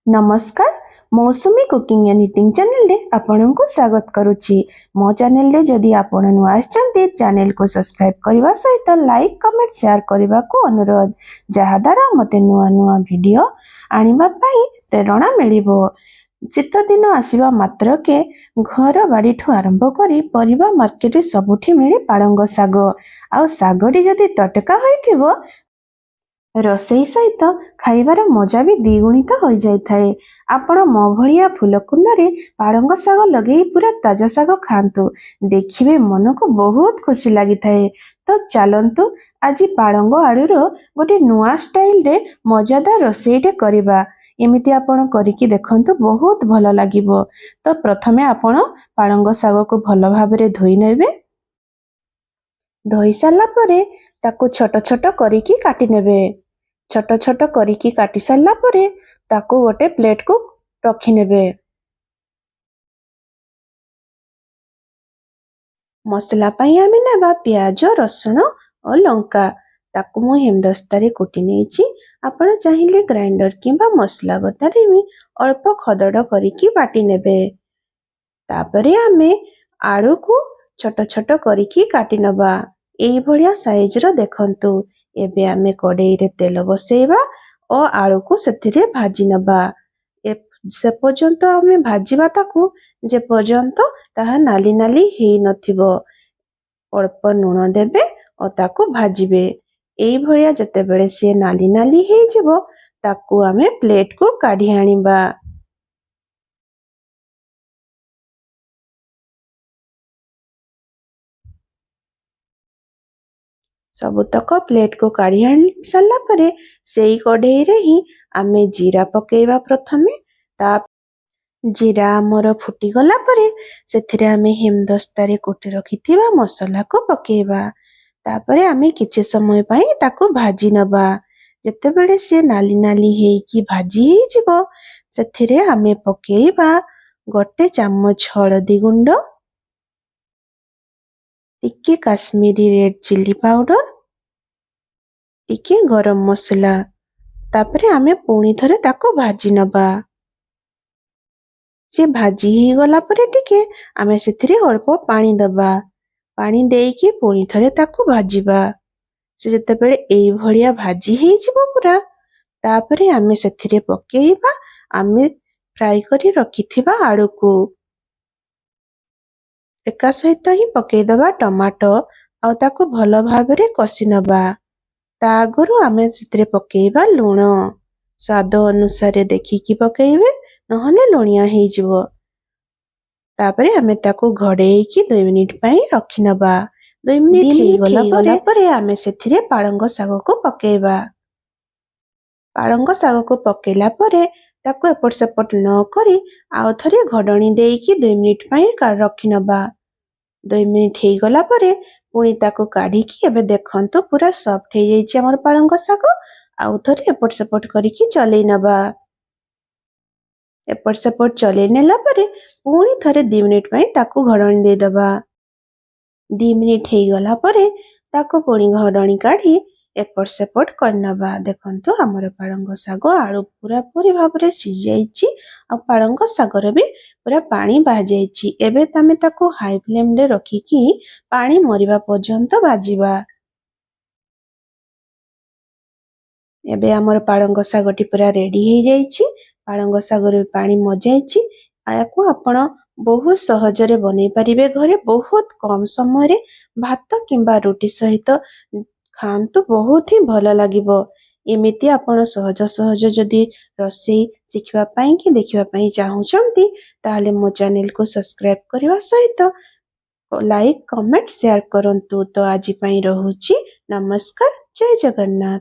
नमस्कार मौसुमी cooking and eating channel रे आपन को स्वागत करुच्ची। मो चैनल रे जदि आपण नुआ आछंती चैनल को सब्सक्राइब करबा सहित लाइक कमेंट शेयर करबा को अनुरोध, जहा द्वारा मते नुआ नुआ वीडियो आनिबा पई प्रेरणा मिलिबो। शीत दिन आसीबा मात्र के घर बाड़ी ठू आरंभ करी परिबा मार्केट रे सबुठी मिले पालंग साग। आ सागटी जदि तटका होइथिबो रोसई सहित खाइबार मजा भी द्विगुणित हो जाए। आपण मो भलिया फुलकुंडे पालंग साग लगे पूरा ताजा साग खातु, देखिए मन को बहुत खुशी लगी थाए। तो चलतु आज पालंग आलूर गोटे नुआ स्टाइल रे मजादार रोसईटे करवा। एमिति आपण करिकी देखंतु बहुत भल लागिबो। तो प्रथमे आपण पालंग साग को भल भाबरे धोई नेबे। धोई सारा परे ताकू छोट छोट करिकी काटी नेबे। छोट छोट करिकी काटी सारा परे ताकू गोटे प्लेट को रखी नेबे। मसला पाई आमे नेबा प्याज रसुण और लंका। ताकू मु हेमदस्तारे कुटी नेछि। आपण चाहिले ग्राइंडर किंबा मसला बटारे भी अल्प खदड़ करिकी बाटी नेबे। तापरे आमे आलू को छोट छोट करिकी काटी नबा। एई भलिया साइज रो देखंतु। एबे आमे कड़ाई रे तेल बसेइबा और आलू को सेथिरे भाजी नबा। से पर्यंत आमे भाजीबा ताकू जे पर्यंत ताहा नाली नाली हेई नथिबो। अल्प लूण देबे और ताकू भाजीबे। एई भलिया जतेबेले से नाली नाली हेई जिवो ताकू आमे प्लेट को काढी आनिबा। सबुतक प्लेट को काढ़ी आनी सारा परे सेई कढ़ई रे ही आमे जीरा पकेइबा। प्रथमे ता जीरा आमर फुटी गला परे सेथिरे आमे हेमदस्तारे कुटी रखिथिबा मसला को पकेइबा। तापरे आमे किछि समय पई ताकू भाजी नबा। जेतेबेले से नाली नाली हेइकी भाजी हेइ जिवो सेथिरे आमे पकेइबा गोटे चामच हळदी गुंड, टिके काश्मीरी रेड चिली पाउडर, टिके गरम मसला। तापरे आमे पुणी थरे ताको भाजी नबा। से भाजी ही गला परे टिके आमे सेथिरे अल्प पानी दबा। पानी देइकी पुणी थरे ताको भाजीबा। से जेतेबेले एई भलिया भाजी हेइ जिवो पुरा तापरे आमे सेथिरे पकेइबा आमे फ्राई करी रखिथिबा आलू को। एका सहित ही पकई दबा टमाटो आउ ताकू भल भाबरे कसी नबा। ता आगुरु आमे सेथिरे पकेइबा लूण। स्वाद अनुसारे देखिकी पकेइबे नहले लुणिया हेइ जिवो। तापरे आमे ताकू घड़ेइकी 2 मिनिट पई रखि नबा। 2 मिनिट हेइ गला परे आमे सेथिरे पालंग साग को पकेइबा। पालंग साग को पकेइला परे ताकू एपट सेपट न करी आउ थरे घडणी देइकी 2 मिनिट पई रखि नबा। 2 मिनिट हेइ गला परे पुणी ताकू काढिकी एबे देखंतु पूरा सॉफ्ट हेइ जाइछि हमर पालंग साग। आउ थरे एपट सेपट करिकी चलेइ नबा। एपट सेपट चलेइ नेला परे पुणी थरे 2 मिनिट पई ताकू घडणी दे दबा। 2 मिनिट हेइ गला परे ताकू पुणी घडणी काढी एपट सेपट करनबा। देखंतु हमर पालंग साग आलू पूरा पूरी भाबरे सिझ जाइछि आ पालंग सागर भी पूरा पानी बाह जाइछि। एबे तमे ताकू हाई फ्लेम रे रखिकी पानी मरिबा पर्यंत भाजीबा। एबे हमर पालंग सागटी पूरा रेडी हेइ जाइछि। पालंग सागर पानी मजाइछि। आयाकू आपण बहुत सहजरे बनै परिबे घरे बहुत कम समय रे भात किंबा रोटी सहित खांतु बहुत ही भल लागिबो। एमिति आपण सहज सहज जदि रोसई सिखिबा पई कि देखिबा पई चाहुचंती ताले मो चैनल को सब्सक्राइब करबा सहित लाइक कमेंट शेयर करंतु। तो आज पई रहुची नमस्कार, जय जगन्नाथ।